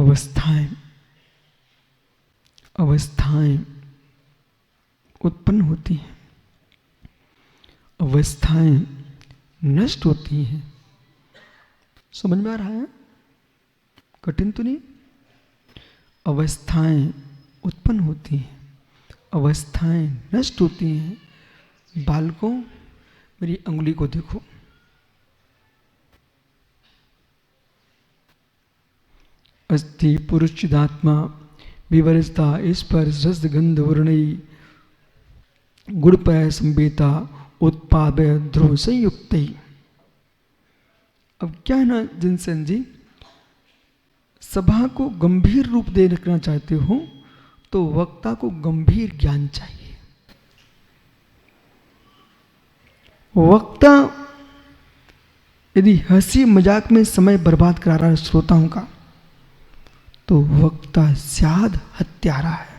अवस्थाएं अवस्थाएं उत्पन्न होती हैं, अवस्थाएं नष्ट होती हैं। समझ में आ रहा है? कठिन तो नहीं? अवस्थाएं उत्पन्न होती हैं, अवस्थाएं नष्ट होती हैं। बालकों, मेरी अंगुली को देखो। अस्ति पुरुषचिदात्मा विवरस्ता स्पर्श रस गंध वर्णई गुणपय संवेता उत्पाद ध्रुव संयुक्त। अब क्या है ना जिनसेन जी, सभा को गंभीर रूप दे रखना चाहते हो तो वक्ता को गंभीर ज्ञान चाहिए। वक्ता यदि हंसी मजाक में समय बर्बाद करा रहा है श्रोताओं का, तो वक्ता शायद हत्यारा है।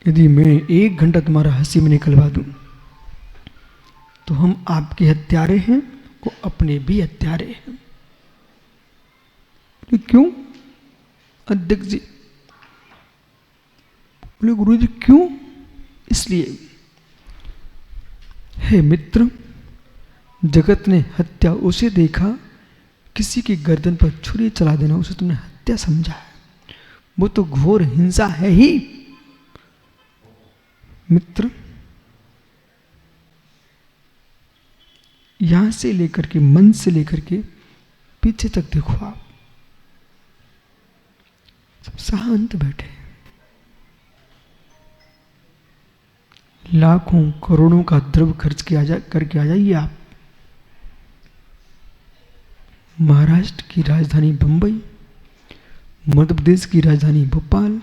यदि मैं 1 घंटा तुम्हारा हंसी में निकलवा दूं, तो हम आपके हत्यारे हैं, वो अपने भी हत्यारे हैं। क्यों अध्यक्ष जी? बोले गुरु जी क्यों? इसलिए हे मित्र, जगत ने हत्या उसे देखा, किसी की गर्दन पर छुरी चला देना उसे तुमने हत्या समझा है। वो तो घोर हिंसा है ही। मित्र, यहां से लेकर के, मन से लेकर के पीछे तक देखो, आप सब शांत बैठे, लाखों करोड़ों का द्रव्य खर्च करके आ जाइए आप। महाराष्ट्र की राजधानी बंबई, मध्य प्रदेश की राजधानी भोपाल,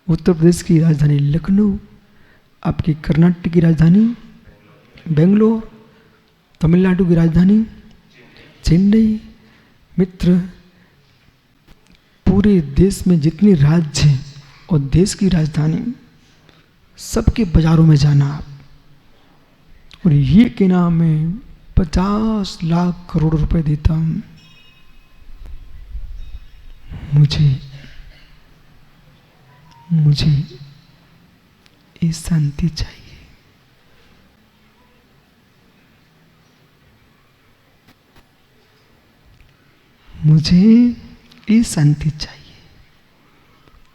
उत्तर प्रदेश की राजधानी लखनऊ, आपकी कर्नाटक की राजधानी बेंगलोर, तमिलनाडु की राजधानी चेन्नई। मित्र, पूरे देश में जितनी राज्य हैं और देश की राजधानी, सबके बाजारों में जाना आप, और ये कहना मैं 50 लाख करोड़ रुपए देता हूं, मुझे ये शांति चाहिए। मुझे ये शांति चाहिए।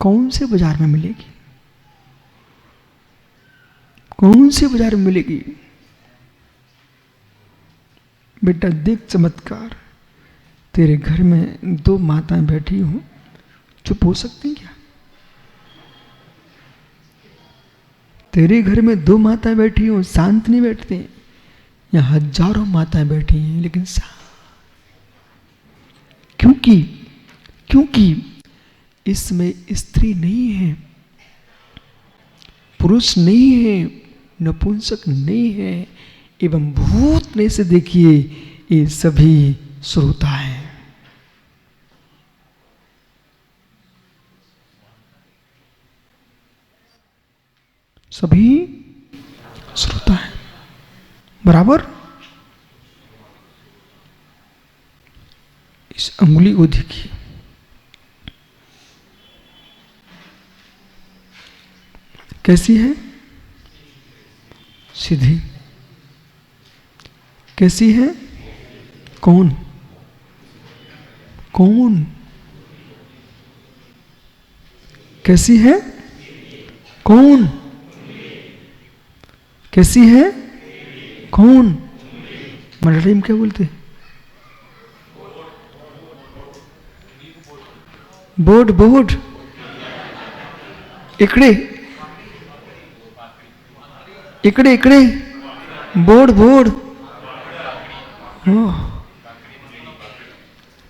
कौन से बाजार में मिलेगी? कौन से बाजार में मिलेगी? बेटा देख चमत्कार, तेरे घर में 2 माताएं बैठी हों, चुप हो सकती क्या? तेरे घर में 2 माताएं बैठी हों, शांत नहीं बैठती? यहाँ हजारों माताएं बैठी हैं, लेकिन क्योंकि इसमें स्त्री नहीं है, पुरुष नहीं है, नपुंसक नहीं है, एवं भूत में से देखिए ये सभी श्रोता हैं। सभी श्रोता है। बराबर? इस अंगुली को देखिए, कैसी है? सीधी। कैसी है? कौन? कैसी है? कौन? कैसी है? कौन? मराठी में क्या बोलते? बोर्ड। इकडे बोर्ड।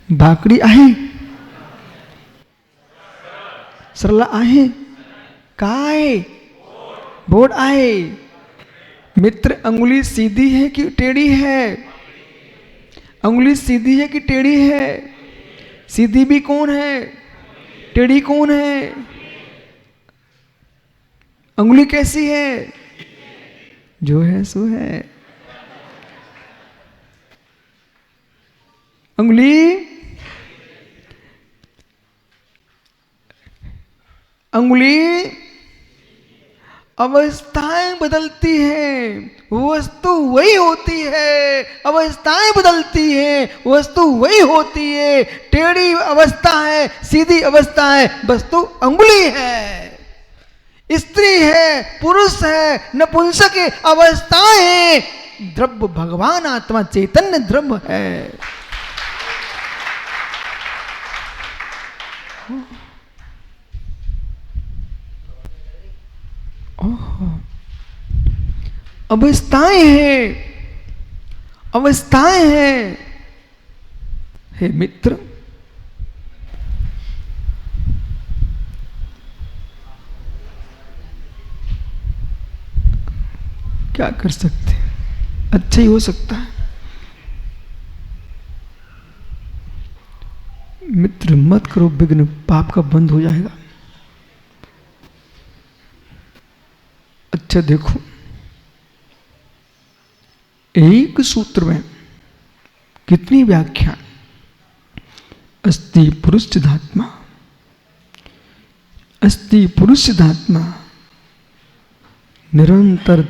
भाकरी आहे, सरला आहे, काय? बोर्ड आहे। मित्र, अंगुली सीधी है कि टेढ़ी है? अंगुली सीधी है कि टेढ़ी है? सीधी भी कौन है? टेढ़ी कौन है? अंगुली कैसी है? जो है सो है। अंगुली अंगुली अवस्थाएं बदलती हैं, वस्तु वही होती है। अवस्थाएं बदलती हैं, वस्तु वही होती है। टेढ़ी अवस्था है, सीधी अवस्था है, वस्तु अंगुली है। स्त्री है, पुरुष है, नपुंसक है, अवस्थाएं हैं। द्रव्य भगवान आत्मा चैतन्य द्रव्य है। अवस्थाएं हैं, अवस्थाएं हैं। हे मित्र, क्या कर सकते हैं, अच्छा ही हो सकता है। मित्र मत करो विघ्न, पाप का बंद हो जाएगा। अच्छा देखो, एक सूत्र में कितनी व्याख्या। अस्ति पुरुष सिद्धात्मा, अस्ति पुरुष सिद्धात्मा। निरंतर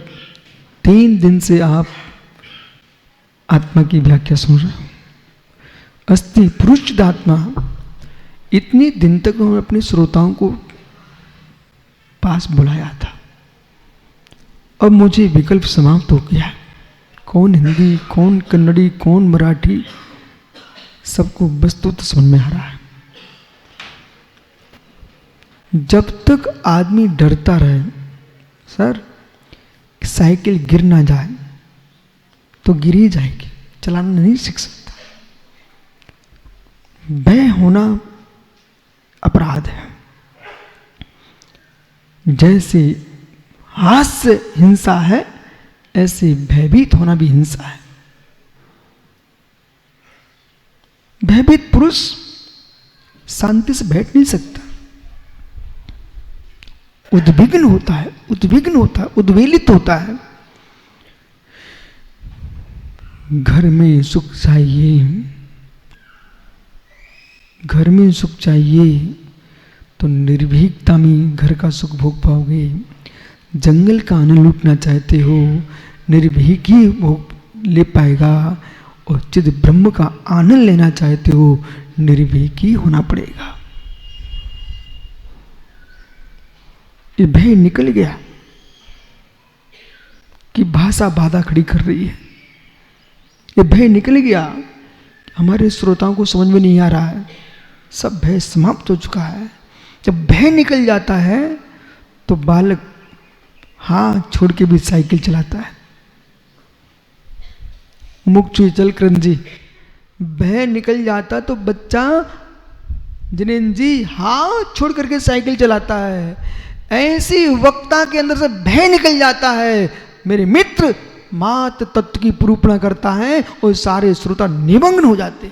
3 दिन से आप आत्मा की व्याख्या सुन रहे हो। अस्ति पुरुष सिद्धात्मा। इतनी दिन तक उन्होंने अपने श्रोताओं को पास बुलाया था। अब मुझे विकल्प समाप्त हो गया। कौन हिंदी, कौन कन्नड़ी, कौन मराठी, सबको वस्तुतः समझ में आ रहा है। जब तक आदमी डरता रहे सर साइकिल गिर ना जाए, तो गिर ही जाएगी, चलाना नहीं सीख सकता। भय होना अपराध है। जैसे हास्य हिंसा है, ऐसे भयभीत होना भी हिंसा है। भयभीत पुरुष शांति से बैठ नहीं सकता, उद्विग्न होता है, उद्विग्न होता है, उद्वेलित होता है। घर में सुख चाहिए, घर में सुख चाहिए तो निर्भीकता में घर का सुख भोग पाओगे। जंगल का आनंद लूटना चाहते हो, निर्भीक ही भोग ले पाएगा। और चिद ब्रह्म का आनंद लेना चाहते हो, निर्भीक ही होना पड़ेगा। ये भय निकल गया कि भाषा बाधा खड़ी कर रही है। ये भय निकल गया, हमारे श्रोताओं को समझ में नहीं आ रहा है। सब भय समाप्त हो चुका है। जब भय निकल जाता है तो बालक हाथ छोड़ के भी साइकिल चलाता है। मुक्ति चलकरण जी, भय निकल जाता तो बच्चा जिनेन्द्र जी हाथ छोड़ करके साइकिल चलाता है। ऐसी वक्ता के अंदर से भय निकल जाता है। मेरे मित्र मात तत्व की निरूपण करता है और सारे श्रोता निमग्न हो जाते।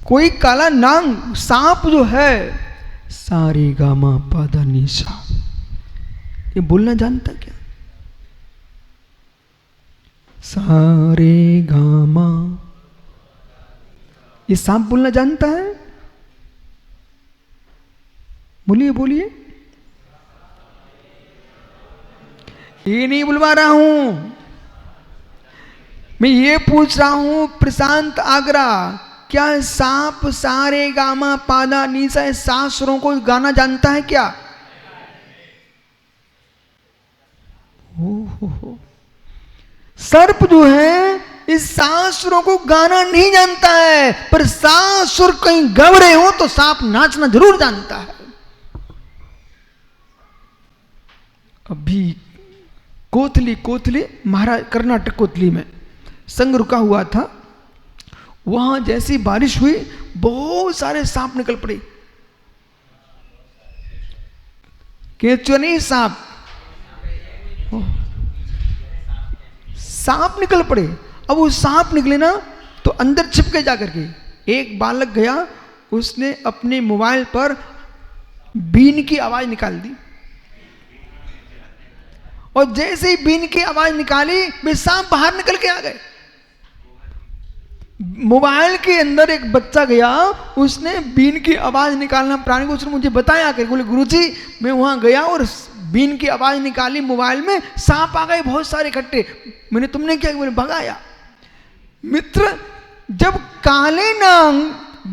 कोई काला नांग सांप जो है, सारे गामा पादा निशा, ये बोलना जानता क्या? सारे गामा, ये सांप बोलना जानता है? बोलिए बोलिए। ये नहीं बुलवा रहा हूं मैं, ये पूछ रहा हूं प्रशांत आगरा, क्या सांप सारे गामा पादा नीसा 7 सुरों को गाना जानता है क्या? हो। सर्प जो है इस 7 सुरों को गाना नहीं जानता है, पर 7 सुर कहीं गा रहे हो तो सांप नाचना जरूर जानता है। अभी कोथली महाराज कर्नाटक कोथली में संग रुका हुआ था। वहां जैसी बारिश हुई बहुत सारे सांप निकल पड़े। केंचुआ नहीं, सांप निकल पड़े। अब वो सांप निकले ना तो अंदर छिप गए जाकर के। एक बालक गया, उसने अपने मोबाइल पर बीन की आवाज निकाल दी और जैसे ही बीन की आवाज निकाली वे सांप बाहर निकल के आ गए। मोबाइल के अंदर एक बच्चा गया, उसने बीन की आवाज निकालना प्राणी को उसने मुझे बताया कि बोले गुरुजी मैं वहां गया और बीन की आवाज निकाली, मोबाइल में सांप आ गए बहुत सारे इकट्ठे। मैंने तुमने क्या? बोले भगाया। मित्र, जब काले नाग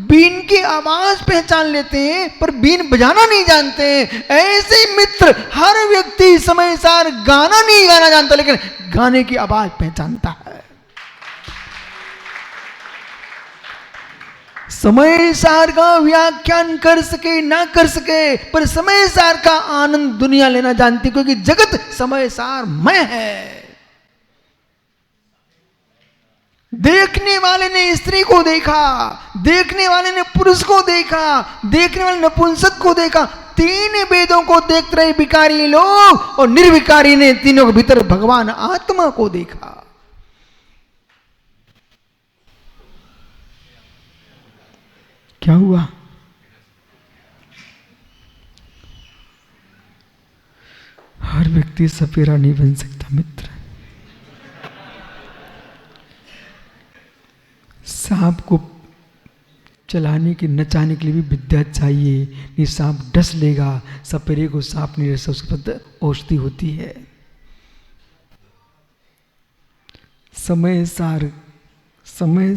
बीन की आवाज पहचान लेते हैं पर बीन बजाना नहीं जानते हैं, ऐसे मित्र हर व्यक्ति समय सार गाना नहीं गाना जानता लेकिन गाने की आवाज पहचानता है। समय सार का व्याख्यान कर सके ना कर सके पर समय सार का आनंद दुनिया लेना जानती, क्योंकि जगत समय सार मय है। देखने वाले ने स्त्री को देखा, देखने वाले ने पुरुष को देखा, देखने वाले नपुंसक को देखा, तीन वेदों को देख रहे विकारी लोग और निर्विकारी ने तीनों के भीतर भगवान आत्मा को देखा। क्या हुआ? हर व्यक्ति सपेरा नहीं बन सकता मित्र। सांप को चलाने के नचाने के लिए भी विद्या चाहिए, नहीं सांप डस लेगा। सपेरे को सांप नहीं डस, उसके बाद औषधि होती है। समय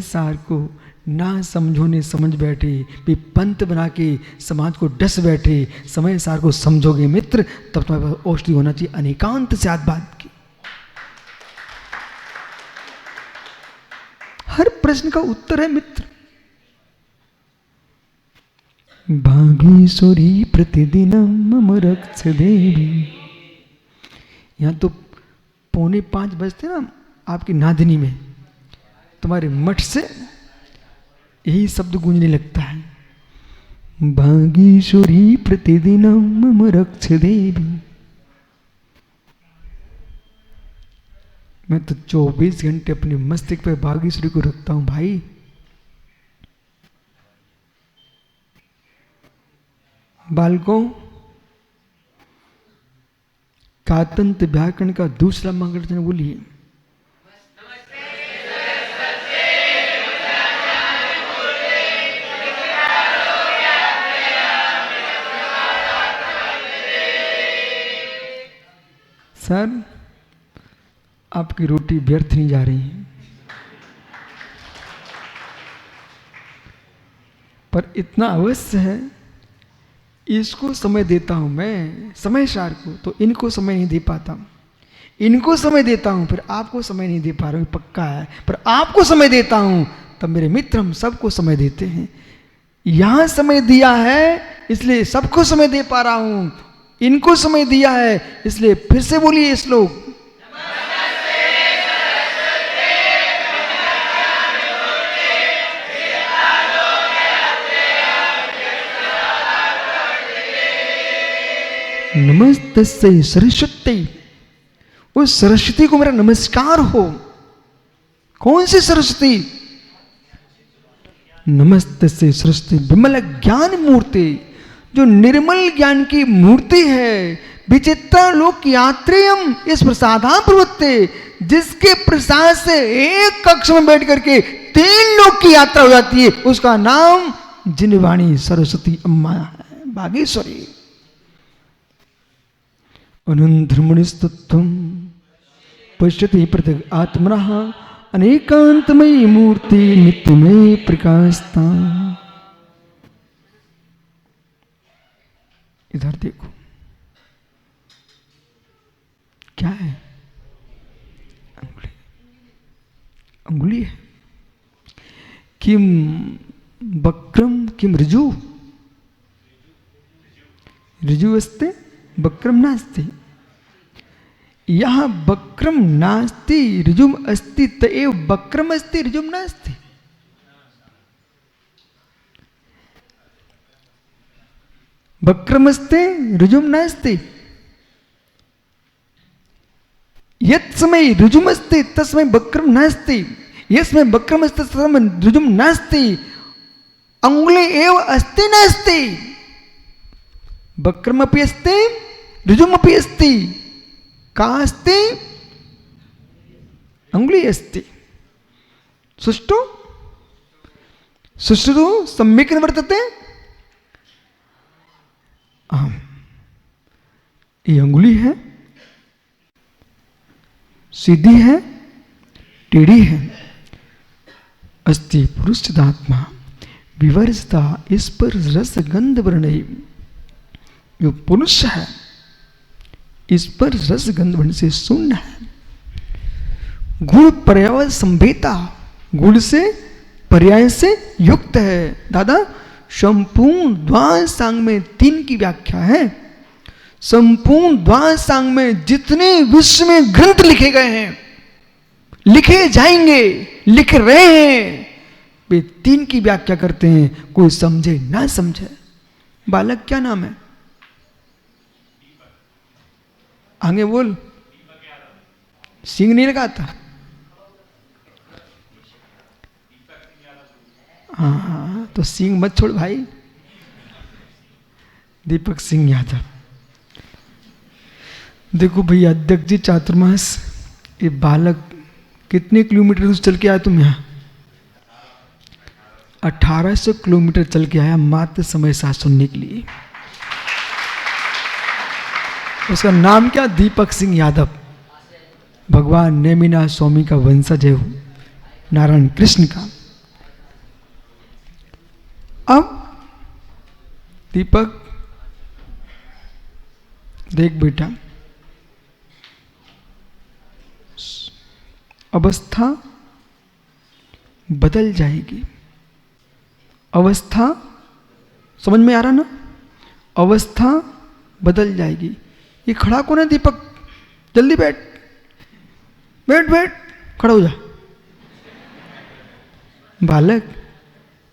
सार को ना समझो ने समझ बैठे, भी पंत बना के समाज को डस बैठे। समय सार को समझोगे मित्र तब तुम्हारे पास औषधि होना चाहिए अनेकांत से बात की। हर प्रश्न का उत्तर है मित्र। भागीश्वरी प्रतिदिनम मम रक्ष देवी। यहां तो 4:45 बजते ना आपकी नादिनी में, तुम्हारे मठ से यही शब्द गूंजने लगता है, भागीश्वरी प्रतिदिनम मम रक्ष देवी। मैं तो 24 घंटे अपने मस्तिष्क पे भागीश्वरी को रखता हूं भाई। बालकों, कातंत व्याकरण का दूसरा मंगलचरण बोलिए। सर, आपकी रोटी व्यर्थ नहीं जा रही है, पर इतना अवश्य है, इसको समय देता हूं मैं समय सार को, तो इनको समय नहीं दे पाता। इनको समय देता हूं फिर आपको समय नहीं दे पा रहा हूं, पक्का है। पर आपको समय देता हूं तब मेरे मित्र हम सबको समय देते हैं। यहां समय दिया है इसलिए सबको समय दे पा रहा हूं, इनको समय दिया है इसलिए फिर से बोलिए श्लोक। नमस्तस्यै सरस्वती। उस सरस्वती को मेरा नमस्कार हो। कौन सी सरस्वती? नमस्तस्यै सरस्वती विमल ज्ञान मूर्ति, जो निर्मल ज्ञान की मूर्ति है। विचित्रा लोक यात्रेयम इस प्रसादा प्रवृत्ते, जिसके प्रसाद से एक कक्ष में बैठ करके 3 लोक की यात्रा हो जाती है, उसका नाम जिनवाणी सरस्वती अम्मा है, भागीश्वरी। अनंतरमणिस्तत्वं पश्यति पृथक् आत्मनः अनेकांतमयी मूर्ति नित्यमय प्रकाशता। इधर देखो क्या है? अंगुली है। किम वक्रम किम ऋजु, ऋजु अस्ति वक्रम नास्ति। यहां वक्रम नास्ति ऋजुम अस्ति, तएव वक्रम अस्ति ऋजुम नास्ति। वक्रमस्ते ऋजुम नास्ति। यत् समय ऋजुमस्ति तस्मै वक्रम नास्ति, यस्मै वक्रमस्ति तस्मै ऋजुम नास्ति। अंगुली एव अस्ति नास्ति, वक्रमपि अस्ति ऋजुमपि अस्ति। का अस्ति? अंगुली अस्ति। सुष्टु शुश्रू सम्यक वर्तते। ये अंगुली है, सीधी है, टेढ़ी है। अस्ति पुरुषदात्मा विवर्जता इस पर रस गंध वर्ण। जो पुरुष है इस पर रस गंध वर्ण से शून्य है। गुण पर्याय संभेता, गुण से पर्याय से युक्त है। दादा संपूर्ण द्वादश सांग में 3 की व्याख्या है। संपूर्ण द्वादश सांग में जितने विश्व में ग्रंथ लिखे गए हैं, लिखे जाएंगे, लिख रहे हैं, वे 3 की व्याख्या करते हैं। कोई समझे ना समझे। बालक क्या नाम है? आगे बोल। सिंह नहीं लगाता। हाँ तो सिंह मत छोड़ भाई। दीपक सिंह यादव। देखो भैया अध्यक्ष जी चातुर्मास, ये बालक कितने किलोमीटर चल के आया तुम यहाँ? 1800 किलोमीटर चल के आया मात्र समय साथ सुनने के लिए। उसका नाम क्या? दीपक सिंह यादव। भगवान नेमिनाथ स्वामी का वंशज है, नारायण कृष्ण का। अब दीपक देख बेटा, अवस्था बदल जाएगी। अवस्था समझ में आ रहा ना? अवस्था बदल जाएगी। ये खड़ा कौन है दीपक? जल्दी बैठ बैठ बैठ, खड़ा हो जा। बालक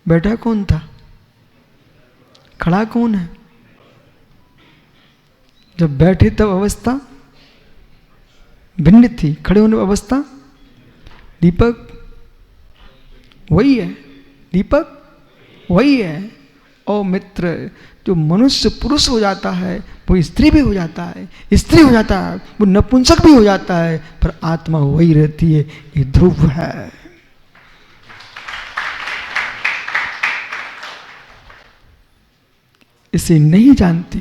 बैठा कौन था? खड़ा कौन है? जब बैठे तब अवस्था भिन्न थी, खड़े होने अवस्था। दीपक वही है, दीपक वही है। और मित्र, जो मनुष्य पुरुष हो जाता है वो स्त्री भी हो जाता है, स्त्री हो जाता है वो नपुंसक भी हो जाता है, पर आत्मा वही रहती है। ये ध्रुव है। इसे नहीं जानते